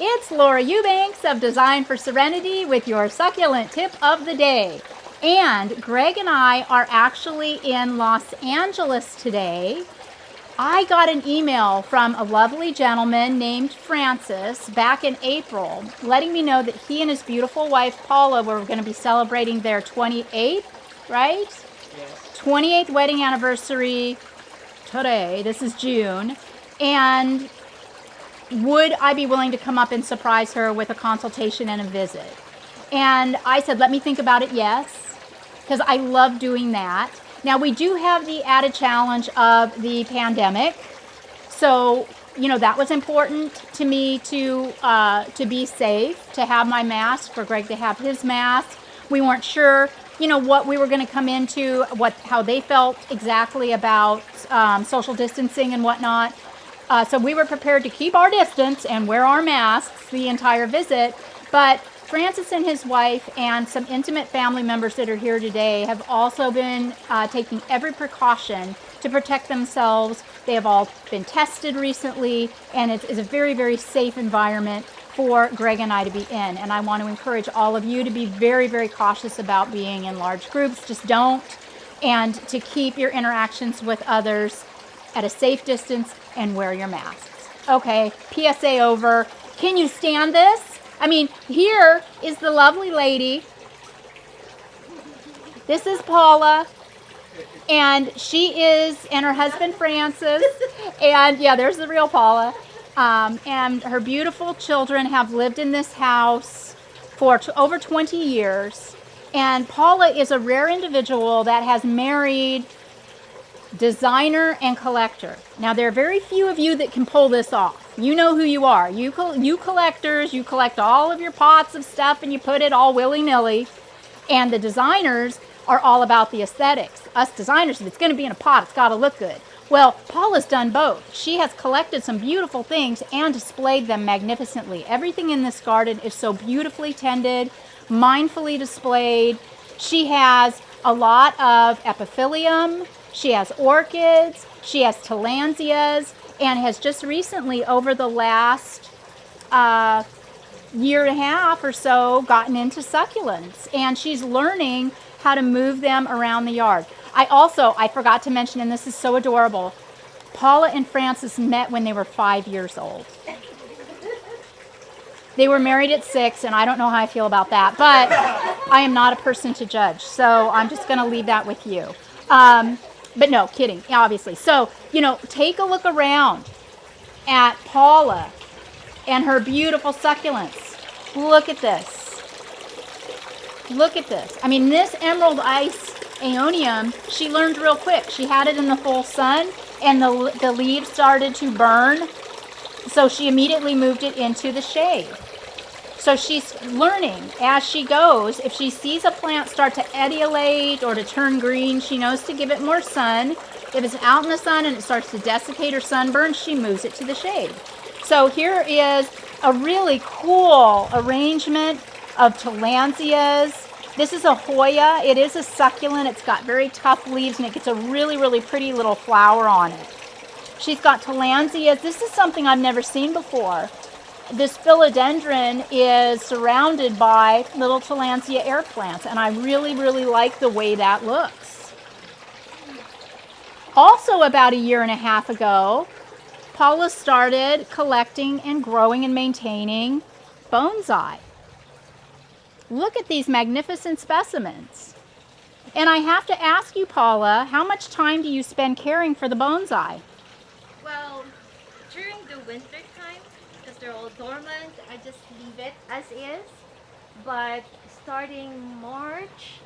It's Laura Eubanks of Design for Serenity with your succulent tip of the day. And Greg and I are actually in Los Angeles today. I got an email from a lovely gentleman named Francis back in April letting me know that he and his beautiful wife Paula were going to be celebrating their 28th, right? Yes. 28th wedding anniversary today. This is June. And would I be willing to come up and surprise her with a consultation and a visit? And I said, let me think about it, yes, because I love doing that. Now, we do have the added challenge of the pandemic. So, that was important to me to be safe, to have my mask, for Greg to have his mask. We weren't sure, what we were going to come into, how they felt exactly about social distancing and whatnot. So we were prepared to keep our distance and wear our masks the entire visit. But Francis and his wife and some intimate family members that are here today have also been taking every precaution to protect themselves. They have all been tested recently, and it's a very, very safe environment for Greg and I to be in. And I want to encourage all of you to be very, very cautious about being in large groups. Just don't. And to keep your interactions with others at a safe distance and wear your masks. Okay, PSA over. Can you stand this? I mean, here is the lovely lady. This is Paula. And and her husband Francis. And yeah, there's the real Paula. And her beautiful children have lived in this house for over 20 years. And Paula is a rare individual that has married designer and collector. Now, there are very few of you that can pull this off. You know who you are. You collectors, you collect all of your pots of stuff and you put it all willy-nilly. And the designers are all about the aesthetics. Us designers, if it's going to be in a pot, it's got to look good. Well, Paula's done both. She has collected some beautiful things and displayed them magnificently. Everything in this garden is so beautifully tended, mindfully displayed. She has a lot of epiphylium. She has orchids, she has tillandsias, and has just recently, over the last year and a half or so, gotten into succulents. And she's learning how to move them around the yard. I forgot to mention, and this is so adorable, Paula and Francis met when they were 5 years old. They were married at 6, and I don't know how I feel about that, but I am not a person to judge, so I'm just going to leave that with you. But no, kidding, obviously. So, take a look around at Paula and her beautiful succulents. Look at this. Look at this. I mean, this emerald ice aeonium, she learned real quick. She had it in the full sun, and the leaves started to burn. So she immediately moved it into the shade. So she's learning as she goes. If she sees a plant start to etiolate or to turn green, she knows to give it more sun. If it's out in the sun and it starts to desiccate or sunburn, she moves it to the shade. So here is a really cool arrangement of tillandsias. This is a Hoya. It is a succulent. It's got very tough leaves, and it gets a really, really pretty little flower on it. She's got tillandsias. This is something I've never seen before. This philodendron is surrounded by little tillandsia air plants, and I really, really like the way that looks. Also, about a year and a half ago, Paula started collecting and growing and maintaining bonsai. Look at these magnificent specimens. And I have to ask you, Paula, how much time do you spend caring for the bonsai? Well, during the winter time, because they're all dormant, I just leave it as is. But starting March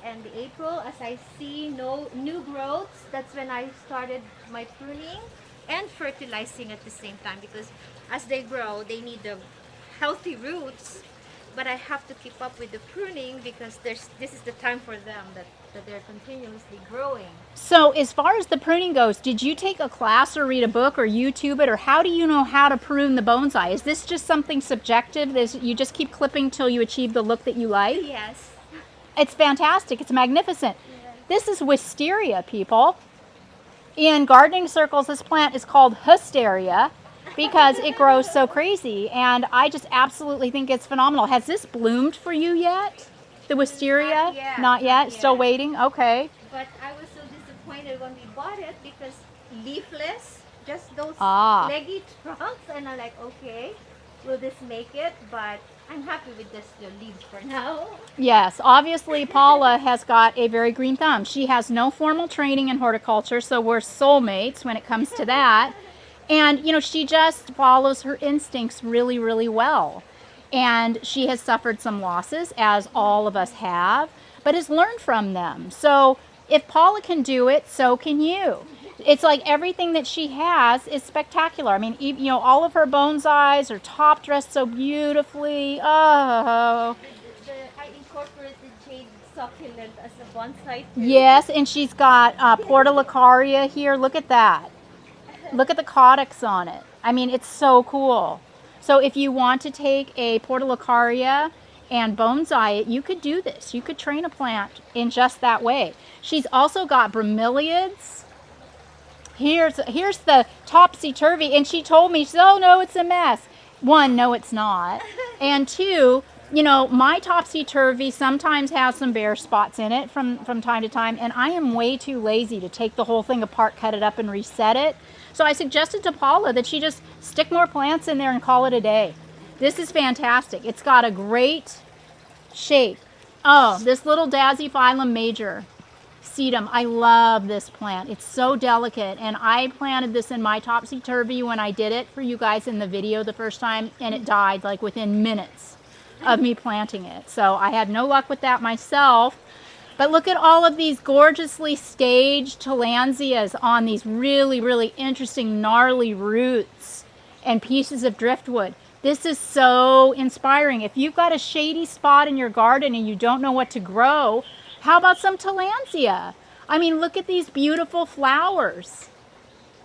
and April, as I see no new growths, that's when I started my pruning and fertilizing at the same time, because as they grow, they need the healthy roots. But I have to keep up with the pruning because this is the time for them that they're continuously growing. So as far as the pruning goes, did you take a class or read a book or YouTube it, or how do you know how to prune the bonsai? Is this just something subjective? You just keep clipping till you achieve the look that you like? Yes. It's fantastic. It's magnificent. Yes. This is wisteria, people. In gardening circles, this plant is called hysteria, because it grows so crazy. And I just absolutely think it's phenomenal. Has this bloomed for you yet? The wisteria? Not yet, Not yet? not Still yet. waiting? Okay. But I was so disappointed when we bought it because leafless, just those Ah. leggy trunks, and I'm like, okay, will this make it? But I'm happy with just the leaves for now. Yes, obviously Paula has got a very green thumb. She has no formal training in horticulture, so we're soulmates when it comes to that. And, you know, she just follows her instincts really, really well. And she has suffered some losses, as all of us have, but has learned from them. So if Paula can do it, so can you. It's like everything that she has is spectacular. I mean, you know, all of her bonsais are top dressed so beautifully. Oh, I incorporated jade succulent as a bonsai too. yes, and she's got portulacaria here. Look at that. Look at the caudex on it. I mean, it's so cool. So if you want to take a portulacaria and bonsai it, you could do this. You could train a plant in just that way. She's also got bromeliads. Here's the topsy-turvy, and she told me, oh no, it's a mess. One, no it's not. And two, you know, my topsy-turvy sometimes has some bare spots in it from time to time, and I am way too lazy to take the whole thing apart, cut it up, and reset it. So I suggested to Paula that she just stick more plants in there and call it a day. This is fantastic. It's got a great shape. Oh, this little Dasyphilum major sedum. I love this plant. It's so delicate, and I planted this in my topsy-turvy when I did it for you guys in the video the first time, and it died like within minutes of me planting it. So I had no luck with that myself. But look at all of these gorgeously staged tillandsias on these really, really interesting gnarly roots and pieces of driftwood. This is so inspiring. If you've got a shady spot in your garden and you don't know what to grow, how about some tillandsia? I mean, look at these beautiful flowers.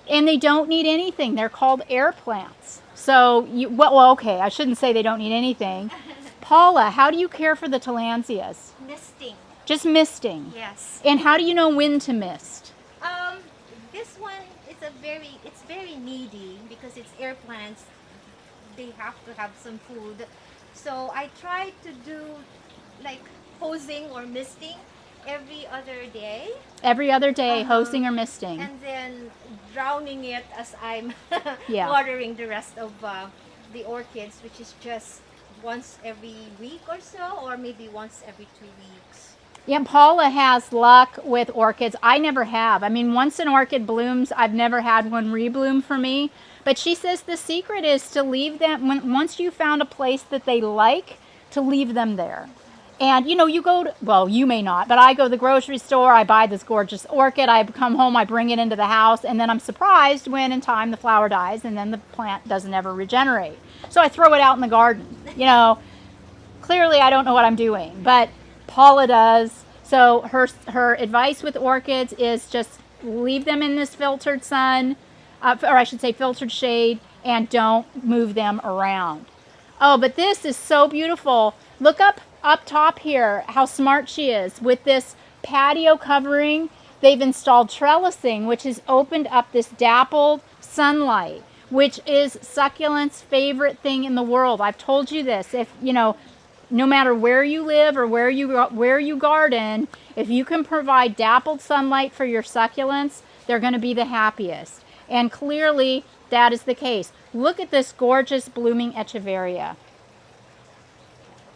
And they don't need anything. They're called air plants. So, well, okay, I shouldn't say they don't need anything. Paula, how do you care for the tillandsias? Misting. Just misting. Yes. And how do you know when to mist? This one is it's very needy because it's air plants. They have to have some food. So I try to do like hosing or misting every other day. Every other day, hosing or misting. And then drowning it as I'm Yeah. watering the rest of the orchids, which is just once every week or so, or maybe once every 2 weeks. Yeah, Paula has luck with orchids. I never have. I mean, once an orchid blooms, I've never had one rebloom for me. But she says the secret is to leave them, once you found a place that they like, to leave them there. And, you know, you go to, well, you may not, but I go to the grocery store, I buy this gorgeous orchid, I come home, I bring it into the house, and then I'm surprised when in time the flower dies and then the plant doesn't ever regenerate. So I throw it out in the garden. You know, clearly I don't know what I'm doing, but Paula does. So her advice with orchids is just leave them in this filtered sun, or I should say filtered shade, and don't move them around. Oh, but this is so beautiful. Look up top here how smart she is with this patio covering. They've installed trellising, which has opened up this dappled sunlight, which is succulent's favorite thing in the world. I've told you this. If, you know, no matter where you live or where you garden, if you can provide dappled sunlight for your succulents, they're going to be the happiest. And clearly that is the case. Look at this gorgeous blooming echeveria.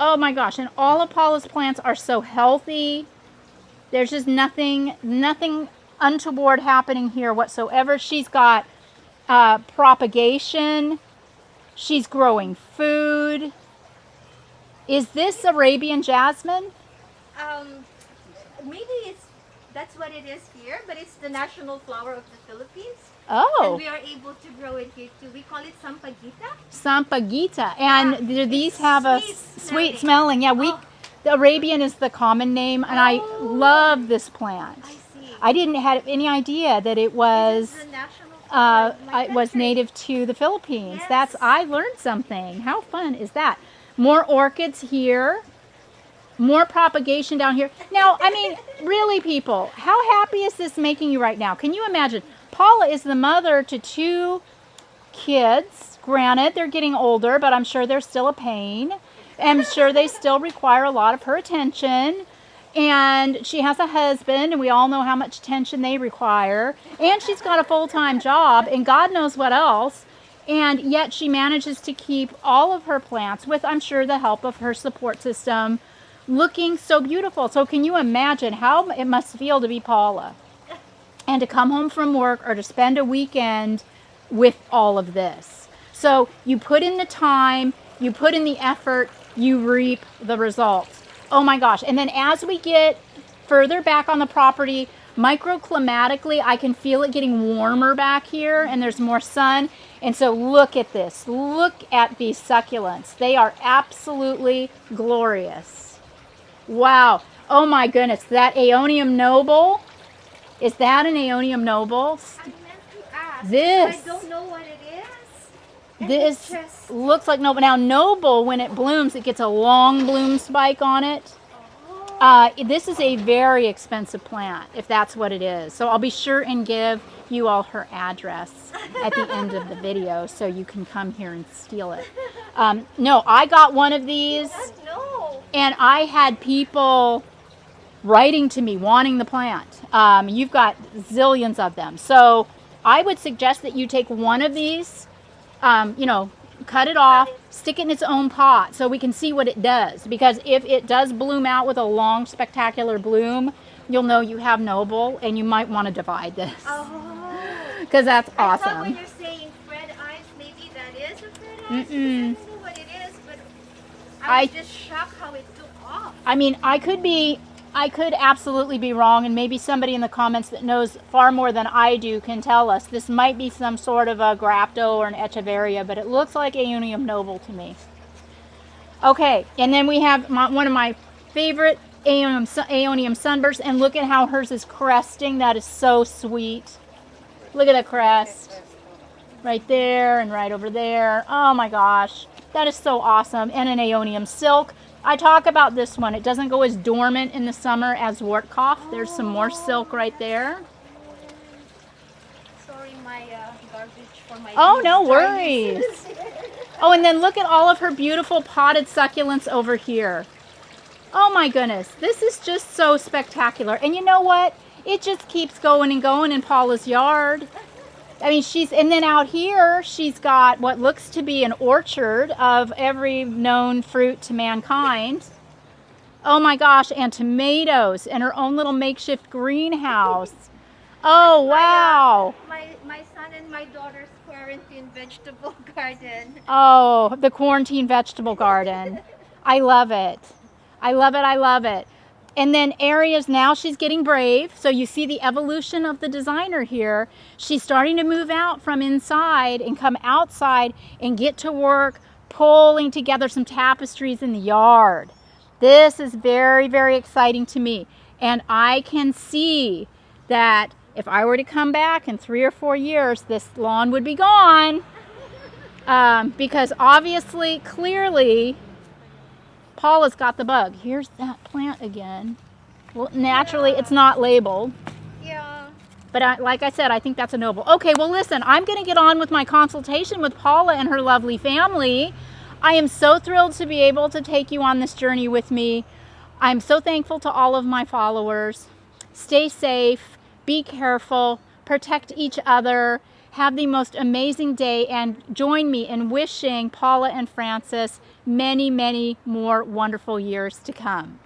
Oh my gosh, and all of Paula's plants are so healthy. There's just nothing untoward happening here whatsoever. She's got propagation. She's growing food. Is this Arabian jasmine? Maybe that's what it is here, but it's the national flower of the Philippines. Oh. And we are able to grow it here too. We call it sampaguita. Sampaguita. And do these have a sweet smelling? Yeah, the Arabian is the common name, and I love this plant. I see. I didn't have any idea that it was the national flower of my it was country. native to the Philippines. Yes. I learned something. How fun is that? More orchids here. More propagation down here. Now, I mean, really, people, how happy is this making you right now? Can you imagine? Paula is the mother to two kids. Granted, they're getting older, but I'm sure they're still a pain. I'm sure they still require a lot of her attention. And she has a husband, and we all know how much attention they require. And she's got a full-time job, and God knows what else. And yet she manages to keep all of her plants, with, I'm sure, the help of her support system, looking so beautiful. So can you imagine how it must feel to be Paula and to come home from work or to spend a weekend with all of this? So you put in the time, you put in the effort, you reap the results. Oh my gosh. And then as we get further back on the property, microclimatically, I can feel it getting warmer back here, and there's more sun. And so look at this. Look at these succulents. They are absolutely glorious. Wow. Oh my goodness. That Aeonium noble. Is that an Aeonium noble? I meant to ask. This. I don't know what it is. And This it just, looks like noble. Now noble, when it blooms, it gets a long bloom spike on it. This is a very expensive plant, if that's what it is. So I'll be sure and give you all her address at the end of the video so you can come here and steal it. No, I got one of these, no. and I had people writing to me wanting the plant. You've got zillions of them. So I would suggest that you take one of these, you know, cut it off, stick it in its own pot so we can see what it does. Because if it does bloom out with a long, spectacular bloom, you'll know you have noble, and you might want to divide this. Oh. Because that's I thought when awesome. you're saying Fred Ives, maybe that is a Fred Ives. Mm-mm. I don't know what it is, but I was just shocked how it took off. I mean, I could absolutely be wrong, and maybe somebody in the comments that knows far more than I do can tell us. This might be some sort of a Grapto or an Echeveria, but it looks like Aeonium noble to me. Okay, and then we have one of my favorite Aeonium sunbursts, and look at how hers is cresting. That is so sweet. Look at the crest. Right there and right over there. Oh my gosh, that is so awesome. And an Aeonium silk. I talk about this one. It doesn't go as dormant in the summer as Wortkoff. There's some more silk right there. Sorry, my garbage for my. Oh, no worries. Oh, and then look at all of her beautiful potted succulents over here. Oh my goodness, this is just so spectacular. And you know what? It just keeps going and going in Paula's yard. I mean, and then out here, she's got what looks to be an orchard of every known fruit to mankind. Oh my gosh, and tomatoes and her own little makeshift greenhouse. Oh, wow. My son and my daughter's quarantine vegetable garden. Oh, the quarantine vegetable garden. I love it. I love it. I love it. And then areas, now she's getting brave. So you see the evolution of the designer here. She's starting to move out from inside and come outside and get to work pulling together some tapestries in the yard. This is very, very exciting to me. And I can see that if I were to come back in 3 or 4 years, this lawn would be gone. Because obviously, clearly, Paula's got the bug. Here's that plant again. Well, naturally, it's not labeled. Yeah. But like I said, I think that's a noble. Okay, well, listen, I'm going to get on with my consultation with Paula and her lovely family. I am so thrilled to be able to take you on this journey with me. I'm so thankful to all of my followers. Stay safe, be careful, protect each other. Have the most amazing day, and join me in wishing Paula and Francis many, many more wonderful years to come.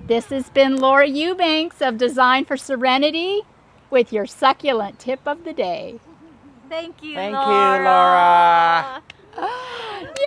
This has been Laura Eubanks of Design for Serenity with your succulent tip of the day. Thank you, Thank Laura. you, Laura.